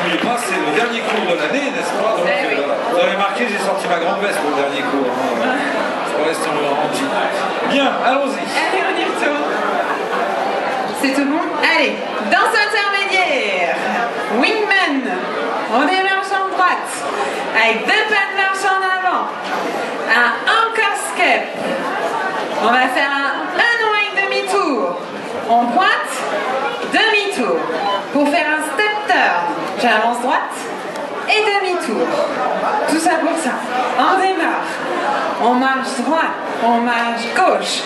n'oubliez pas, c'est le dernier cours de l'année, n'est-ce pas? Donc, vous avez remarqué, j'ai sorti ma grande veste pour le dernier cours. Pour rester en ralenti. Bien, allons-y. Allez, on y retourne. C'est tout bon? Allez, danse intermédiaire. Wingman. On démarche en droite. Avec 2 pas de marche en avant. Un encore skip. On va faire un unwind demi-tour. On pointe, demi-tour. Pour faire un step turn, j'avance droite et demi-tour. Tout ça pour ça. On démarre. On marche droite, on marche gauche.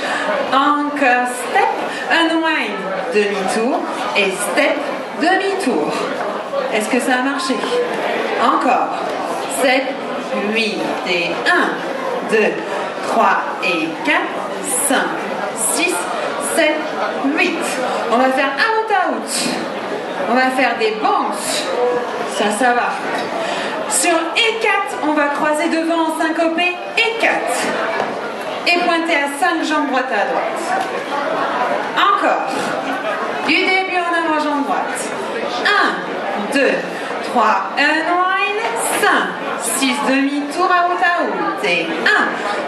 Encore step, unwind, demi-tour et step, demi-tour. Est-ce que ça a marché? Encore. 7, 8 et 1, 2, 3 et 4, 5, 6, 7, 8. On va faire out. On va faire des bounces. Ça va. Sur E4, on va croiser devant en syncopé E4. Et pointer à 5 jambes droite à droite. Encore. Du début en avant, jambe droite. 1, 2, 3, unwind, 5, 6 demi-tour out. Et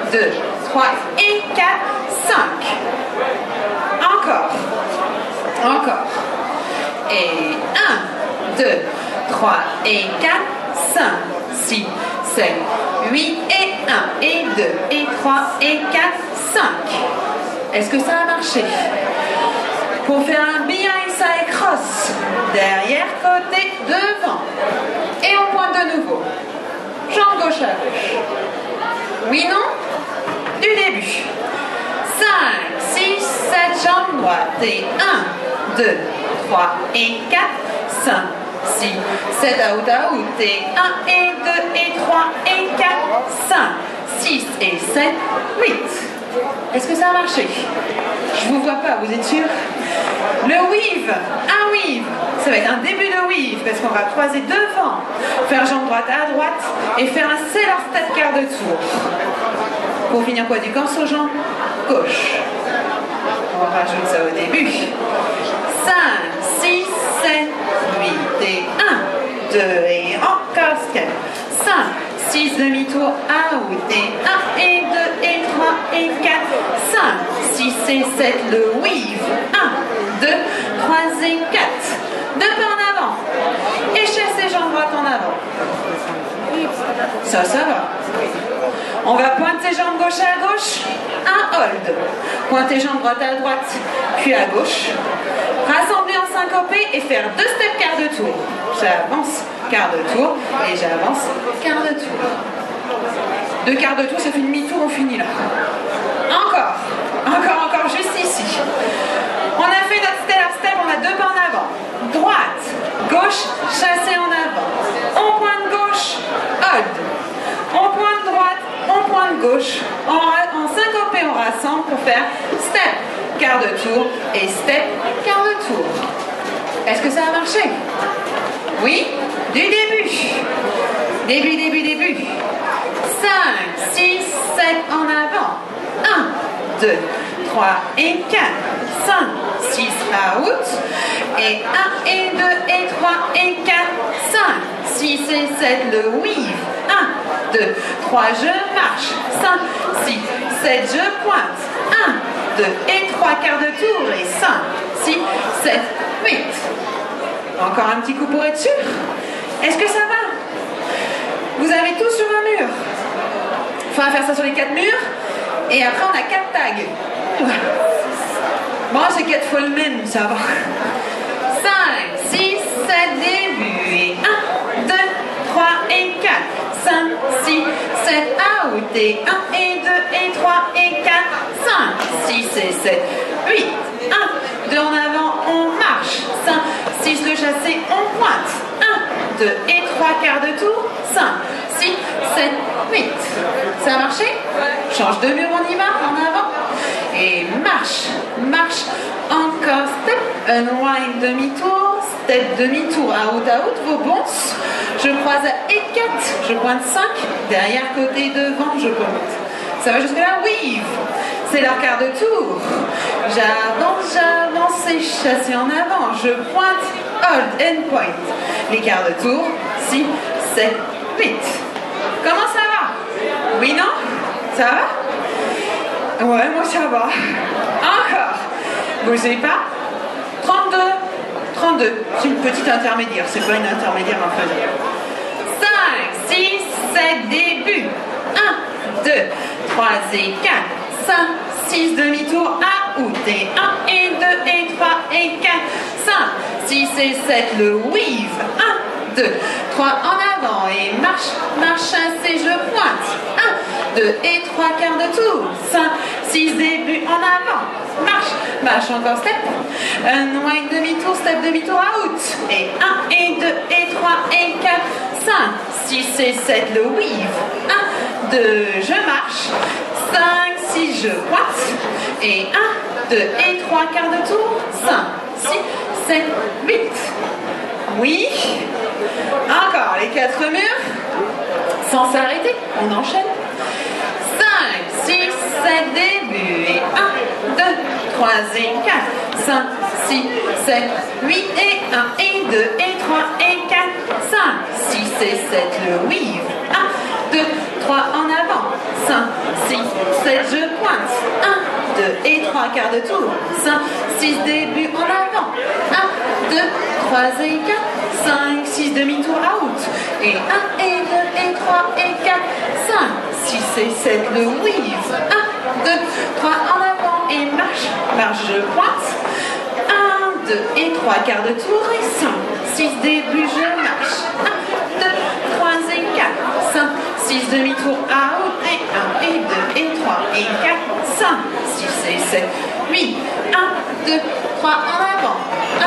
1, 2, 3 et 4, 5. Encore. Et 1, 2, 3 et 4, 5, 6, 7, 8 et 1 et 2 et 3 et 4, 5. Est-ce que ça a marché? Pour faire un behind side cross, derrière, côté, devant. Et on pointe de nouveau. Jambe gauche à gauche. Oui, non? Du début. 5, 6, 7, jambe droite. Et 1, 2, 3 et 4, 5, 6, 7, out. Et 1 et 2 et 3 et 4, 5, 6 et 7, 8. Est-ce que ça a marché? Je vous vois pas, vous êtes sûr? Le weave, un weave, ça va être un début de weave parce qu'on va croiser devant, faire jambe droite à droite et faire un sailor step quart de tour. Pour finir quoi du camp sur jambe gauche. On rajoute ça au début. 5, 6, 7, 8 et 1, 2 et encore step. 5, 6 demi-tour out et 1 et 2 et 3 et 4, 5, 6 et 7, le weave. 1, 2, 3 et 4. 2 pas en avant. Et chassez jambe droite en avant. Ça va. On va pointer jambe gauche à gauche. Un hold. Pointer jambe droite à droite, puis à gauche. Rassembler en syncopé et faire 2 steps quart de tour. J'avance quart de tour et j'avance quart de tour. 2 quarts de tour, ça fait demi-tour, on finit là. Encore, juste ici. On a fait notre stellar step, on a 2 pas en avant. Droite, gauche, chassé en avant. On pointe gauche, hold. On pointe droite, on pointe gauche. En syncopé, on rassemble pour faire step, quart de tour et step, quart de tour. Est-ce que ça a marché? Oui, du début. Début. 5, 6, 7 en avant. 1, 2, 3 et 4. 5, 6 out. Et 1 et 2 et 3 et 4. 5, 6 et 7 le weave. 1, 2, 3 je marche. 5, 6, 7 je pointe. 1, 2 et 3 quarts de tour. Et 5, 6, 7, 8. Encore un petit coup pour être sûr. Est-ce que ça va? Vous avez tout sur un mur. Il faudra faire ça sur les 4 murs. Et après, on a 4 tags. Bon, c'est 4 fois le même, ça va. 5, 6, 7, début. Et 1, 2, 3 et 4. 5, 6, 7, out. Et 1 et 2 et 3 et 4. 5, 6 et 7, 8. 1, 2 en avant, on marche. 5, 6 le chassé, on pointe. 1, 2 et 3 quarts de tour. 5, 6, 7, 8. Ça a marché? Change de mur, on y va, en avant. Et marche, encore step, unwind demi-tour, step demi-tour, out, vos bons. Je croise à E4, je pointe 5, derrière, côté, devant, je pointe. Ça va jusque là? Weave. C'est leur quart de tour. J'avance et chassé en avant. Je pointe, hold and point. Les quarts de tour, 6, 7, 8. Comment ça va? Oui, non? Ça va? Ouais, moi ça va. Encore. Bougez pas. 32. 32. C'est une petite intermédiaire, c'est pas une intermédiaire infaisable. 5, 6, 7, début. 1, 2, 3 et 4. 5, 6, demi-tour à out. Et 1 et 2 et 3 et 4. 5, 6 et 7, le weave. 1, 2, 3 en avant et marche, marche, chasse et je pointe. 1, 2 et 3 quarts de tour. 5, 6 début en avant. Marche, marche encore step. Un wide demi-tour, step demi-tour out. Et 1 et 2 et 3 et 4. 5, 6 et 7 le weave. 1, 2, je marche. 5, 6, je pointe. Et 1, 2 et 3 quarts de tour. 5, 6, 7, 8. Oui. Encore les 4 murs. Sans s'arrêter, on enchaîne. 5, 6, 7, début. Et 1, 2, 3 et 4. 5, 6, 7, 8 et 1 et 2 et 3 et 4. 5, 6 et 7, le weave. 1, 2, 3 en avant. 5, 6, 7, je pointe. 1, 2 et 3 quarts de tour. 5, 6 début en avant. 1, 2, 3 et 4. 5, 6 demi-tour out. Et 1 et 2 et 3 et 4. 5, 6 et 7 le weave. 1, 2, 3 en avant et marche. Marche, je pointe. 1, 2 et 3 quarts de tour et 5, 6 début, je marche. 1, 2, 3 et 4. 5, 6 demi-tour out et 1 et 2 et 3 et 4. 5, 6 et 7, 8. 1, 2, 3 en avant. 1,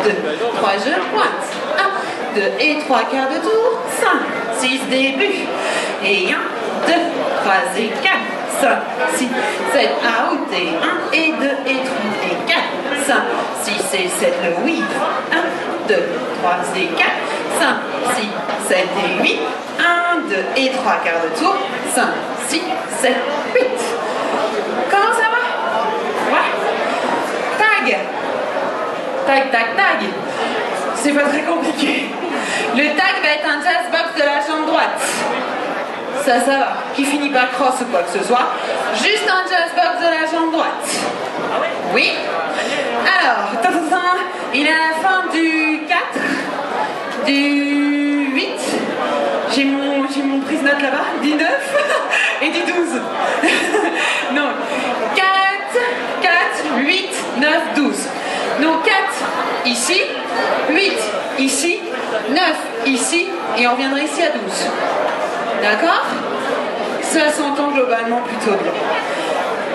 2, 3, je pointe. 1, 2 et 3 quarts de tour. 5, 6 début. Et 1, 2, 3 et 4. 5, 6, 7 out et 1 et 2 et 3 et 4. 5, 6 et 7 le weave. 1, 2, 3 et 4. 5, 6, 7 et 8. 1, 2 et 3 quarts de tour. 5, 6, 7, 8. Comment ça va? Ouais. Tag. Tag, tag, tag. C'est pas très compliqué. Le tag va être un jazz box de la jambe droite. Ça va. Qui finit par cross ou quoi que ce soit. Juste un jazz box de la jambe droite. Oui. Alors, il est à la fin du 4, du 8. J'ai mon prise-note là-bas. Du 9 et du 12. Non. 4, 8, 9, 12. Donc 4 ici, 8 ici, 9 ici, et on reviendra ici à 12. D'accord? Ça s'entend globalement plutôt bien.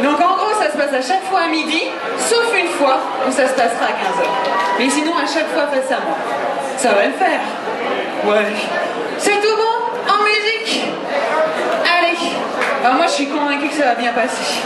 Donc en gros, ça se passe à chaque fois à midi, sauf une fois où ça se passera à 15h. Mais sinon, à chaque fois face à moi. Ça va le faire. Ouais. C'est tout bon en musique? Allez. Moi, je suis convaincue que ça va bien passer.